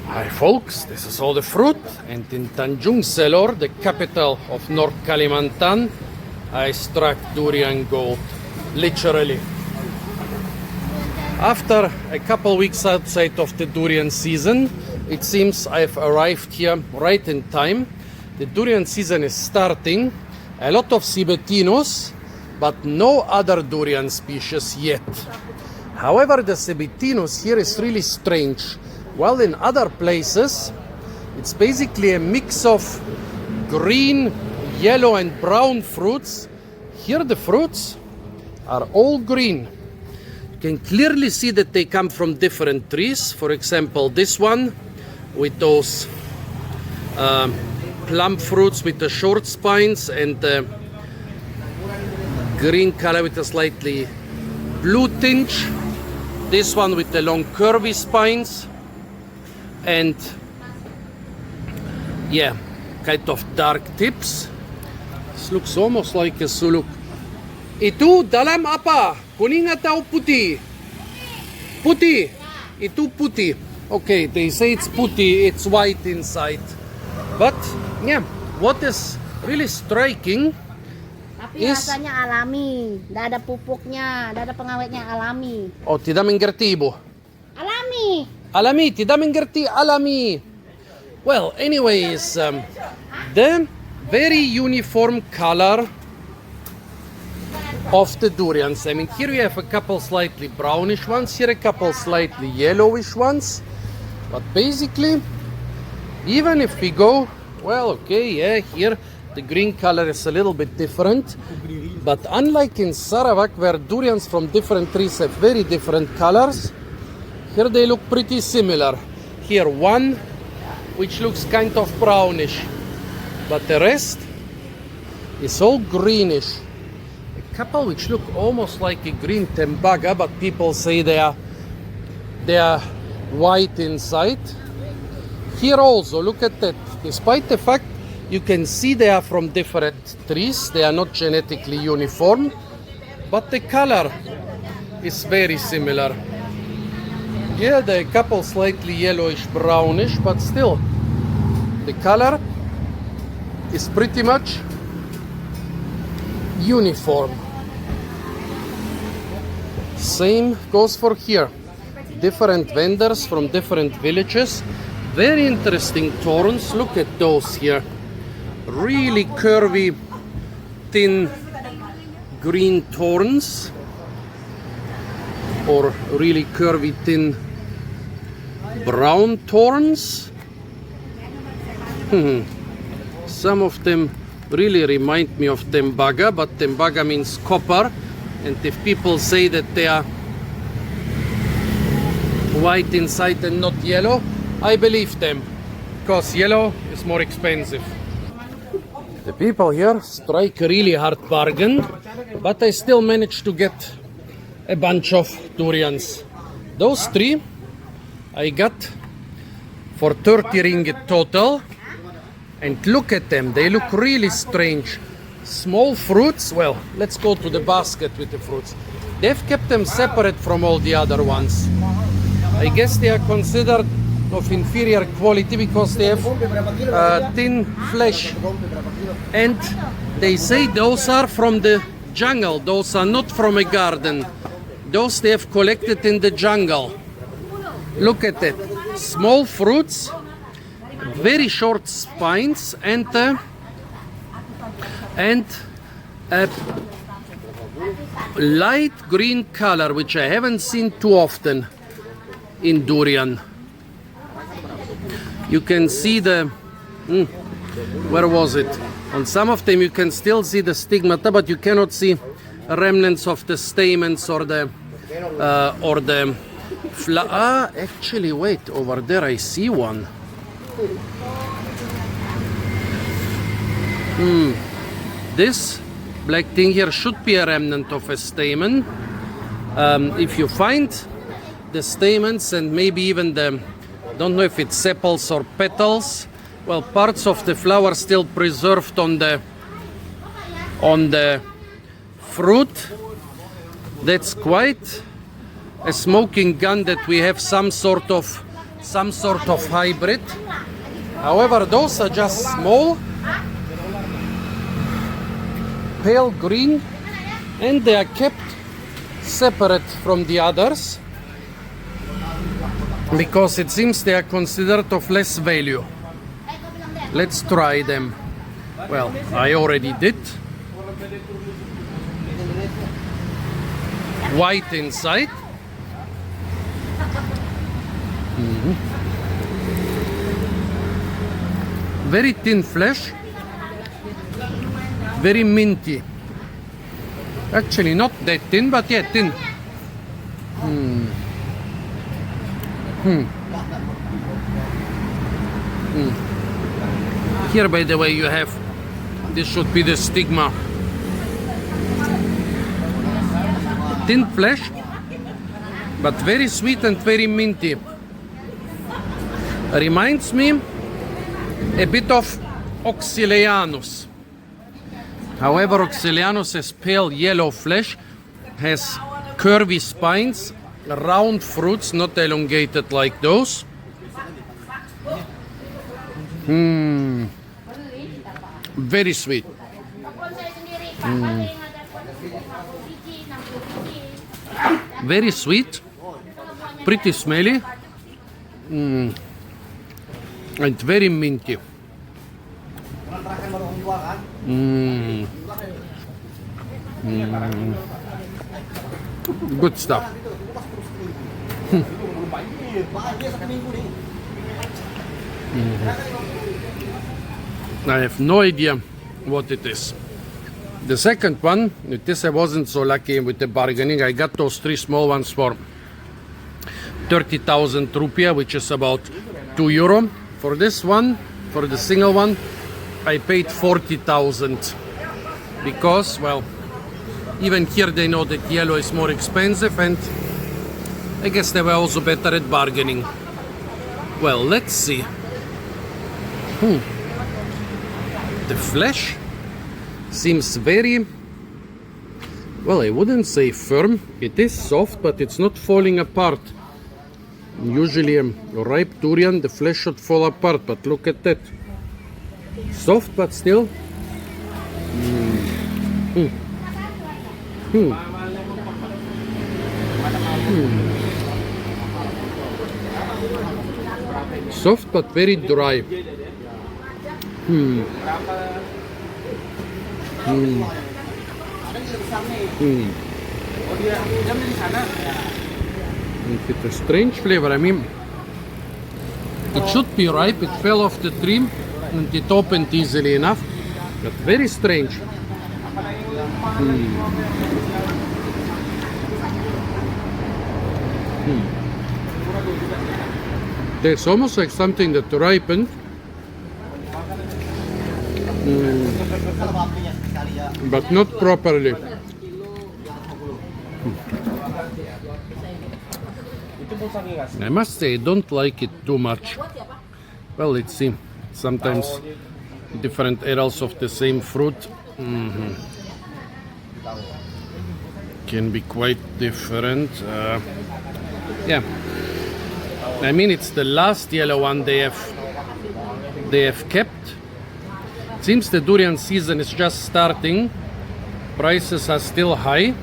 Hi folks, this is all the fruit, and in Tanjung Selor, the capital of North Kalimantan, I struck durian gold, literally. After a couple weeks outside of the durian season, it seems I've arrived here right in time. The durian season is starting, a lot of cibetinos, but no other durian species yet. However, the cibetinos here is really strange. While in other places, it's basically a mix of green, yellow and brown fruits. Here the fruits are all green. You can clearly see that they come from different trees. For example, this one with those plum fruits with the short spines and the green color with a slightly blue tinge. This one with the long curvy spines. And yeah, kind of dark tips. This looks almost like a suluk. Itu dalam apa? Kuning atau putih? Putih. Itu putih. Okay, they say it's putih, it's white inside. But yeah, what is really striking is rasanya alami, tidak ada pupuknya, tidak ada pengawetnya, alami. Oh, tidak mengerti ibu. Alami. Alami, tidak mengerti alami. Well, anyways, the very uniform color of the durians. I mean, here we have a couple slightly brownish ones, here a couple slightly yellowish ones. But basically, even if we go, well, okay, yeah, here the green color is a little bit different. But unlike in Sarawak, where durians from different trees have very different colors, here they look pretty similar. Here one which looks kind of brownish, but the rest is all greenish. A couple which look almost like a green tembaga, but people say they are white inside. Here also, look at that. Despite the fact you can see they are from different trees, they are not genetically uniform, but the color is very similar. Yeah, they're a couple slightly yellowish brownish, but still the color is pretty much uniform. Same goes for here. Different vendors from different villages. Very interesting thorns. Look at those here. Really curvy, thin green thorns, or really curvy, thin brown thorns. Some of them really remind me of tembaga, but tembaga means copper, and if people say that they are white inside and not yellow, I believe them, because yellow is more expensive. The people here strike a really hard bargain, but I still managed to get a bunch of durians. Those three I got for 30 ringgit total, and look at them, they look really strange. Small fruits. Well, let's go to the basket with the fruits. They've kept them separate from all the other ones. I guess they are considered of inferior quality because they have thin flesh, and they say those are from the jungle, those are not from a garden. Those they have collected in the jungle. Look at that. Small fruits, very short spines, and a light green color, which I haven't seen too often in durian. You can see the, where was it? On some of them you can still see the stigmata, but you cannot see remnants of the stamens or the actually, wait, over there I see one. This black thing here should be a remnant of a stamen. If you find the stamens and maybe even the, don't know if it's sepals or petals, well, parts of the flower still preserved on the fruit, that's quite a smoking gun that we have some sort of some sort of hybrid. However, those are just small, pale green, and they are kept separate from the others because it seems they are considered of less value. Let's try them. Well, I already did. White inside. Very thin flesh. Very minty. Actually, not that thin, but yeah, thin. Here, by the way, you have, this should be the stigma. Thin flesh, but very sweet and very minty. Reminds me a bit of Oxylianus. However, Oxylianus has pale yellow flesh, has curvy spines, round fruits, not elongated like those. Very sweet. Very sweet, pretty smelly, and very minty. Good stuff. I have no idea what it is. The second one, this I wasn't so lucky with the bargaining. I got those 3 small ones for 30,000 rupiah, which is about €2. For this one, for the single one, I paid 40,000 because, well, even here they know that yellow is more expensive, and I guess they were also better at bargaining. Well, let's see. The flesh seems very, well, I wouldn't say firm. It is soft, but it's not falling apart. Usually a ripe durian, the flesh should fall apart, but look at that. Soft, but still. Soft, but very dry. It's a strange flavor. I mean, it should be ripe. It fell off the tree and it opened easily enough, but very strange. It's almost like something that ripened, but not properly. I must say I don't like it too much. Well, let's see. Sometimes different areas of the same fruit can be quite different. Yeah, I mean, it's the last yellow one they have kept. It seems the durian season is just starting. Prices are still high,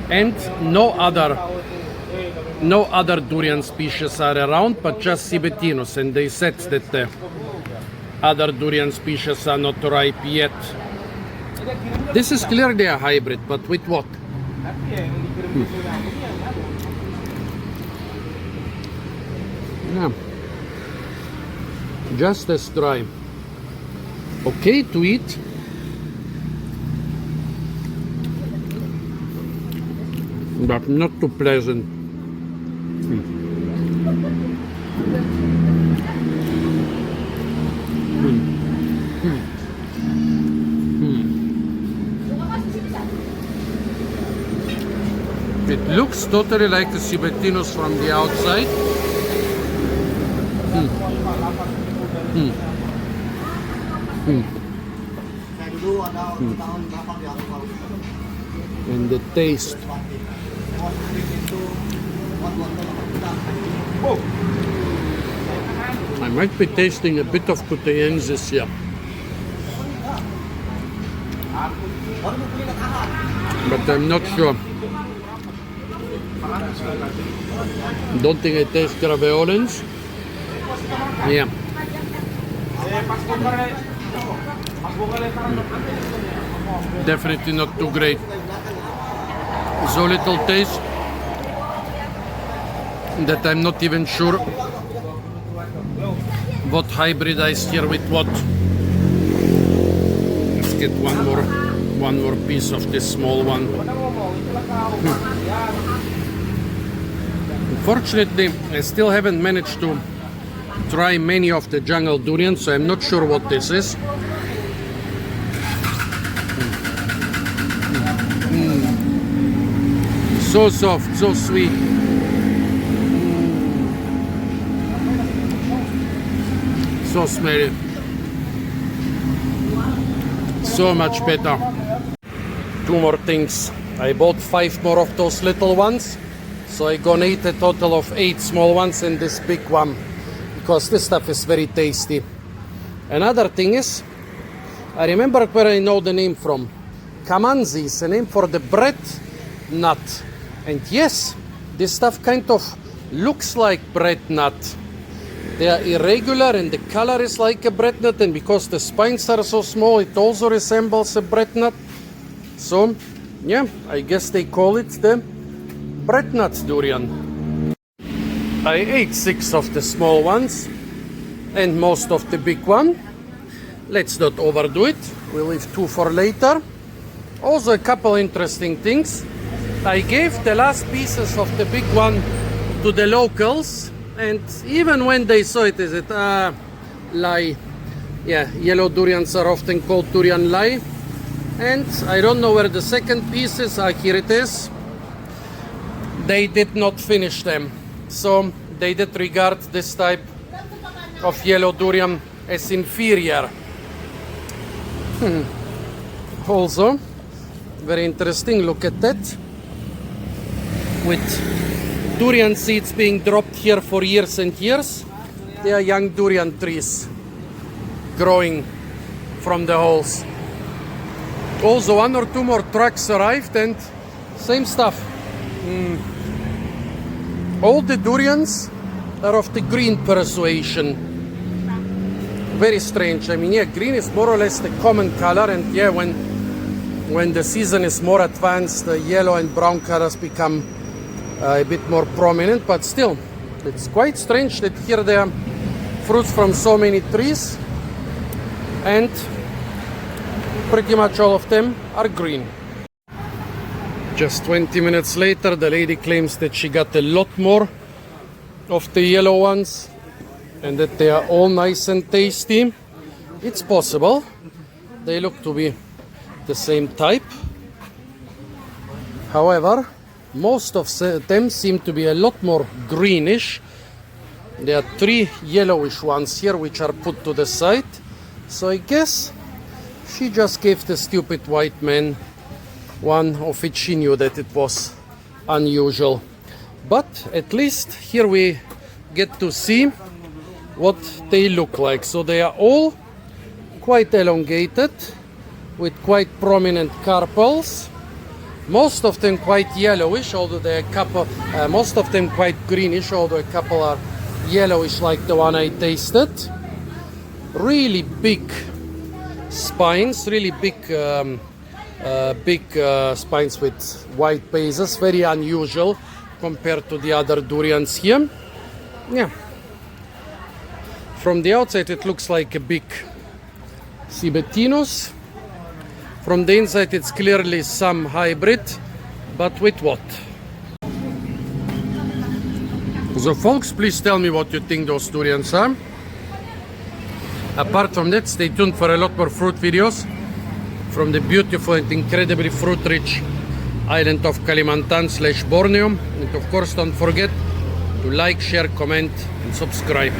and no other durian species are around, but just Cibetinus, and they said that the other durian species are not ripe yet. This is clearly a hybrid, but with what? Yeah, just as dry. Okay to eat. But not too pleasant. It looks totally like a Cibetinus from the outside. And the taste. might be tasting a bit of kutejensis here. But I'm not sure. Don't think I taste graveolens. Yeah. Definitely not too great. So little taste that I'm not even sure what hybridized here with what. Let's get one more piece of this small one. Unfortunately, I still haven't managed to try many of the jungle durians, so I'm not sure what this is. So soft, so sweet. So smelly. So much better. Two more things. I bought 5 more of those little ones. So I'm gonna eat a total of 8 small ones and this big one, because this stuff is very tasty. Another thing is, I remember where I know the name from. Camansi is a name for the breadnut. And yes, this stuff kind of looks like breadnut. They are irregular and the color is like a breadnut, and because the spines are so small, it also resembles a breadnut. So, yeah, I guess they call it the Breadnut durian. I ate 6 of the small ones and most of the big one. Let's not overdo it. We'll leave 2 for later. Also a couple interesting things. I gave the last pieces of the big one to the locals, and even when they saw it, is it lie. Yeah, yellow durians are often called durian lie. And I don't know where the second pieces are. Here it is. They did not finish them, so they did regard this type of yellow durian as inferior. Also, very interesting, look at that. With durian seeds being dropped here for years and years, they are young durian trees growing from the holes. Also, 1 or 2 more trucks arrived and same stuff. All the durians are of the green persuasion. Very strange. I mean, yeah, green is more or less the common color, and yeah, when the season is more advanced, the yellow and brown colors become a bit more prominent, but still, it's quite strange that here there are fruits from so many trees, and pretty much all of them are green. Just 20 minutes later, the lady claims that she got a lot more of the yellow ones and that they are all nice and tasty. It's possible. They look to be the same type. However, most of them seem to be a lot more greenish. There are 3 yellowish ones here which are put to the side. So I guess she just gave the stupid white man one of which she knew that it was unusual. But at least here we get to see what they look like. So they are all quite elongated with quite prominent carpels. Most of them quite yellowish, although there are a couple, most of them quite greenish, although a couple are yellowish like the one I tasted. Really big spines, really big spines with white bases, very unusual compared to the other durians here. Yeah, from the outside it looks like a big Cibetinus. From the inside it's clearly some hybrid, but with what? So folks, please tell me what you think those durians are. Apart from that, stay tuned for a lot more fruit videos from the beautiful and incredibly fruit-rich island of Kalimantan / Borneo. And of course, don't forget to like, share, comment and subscribe.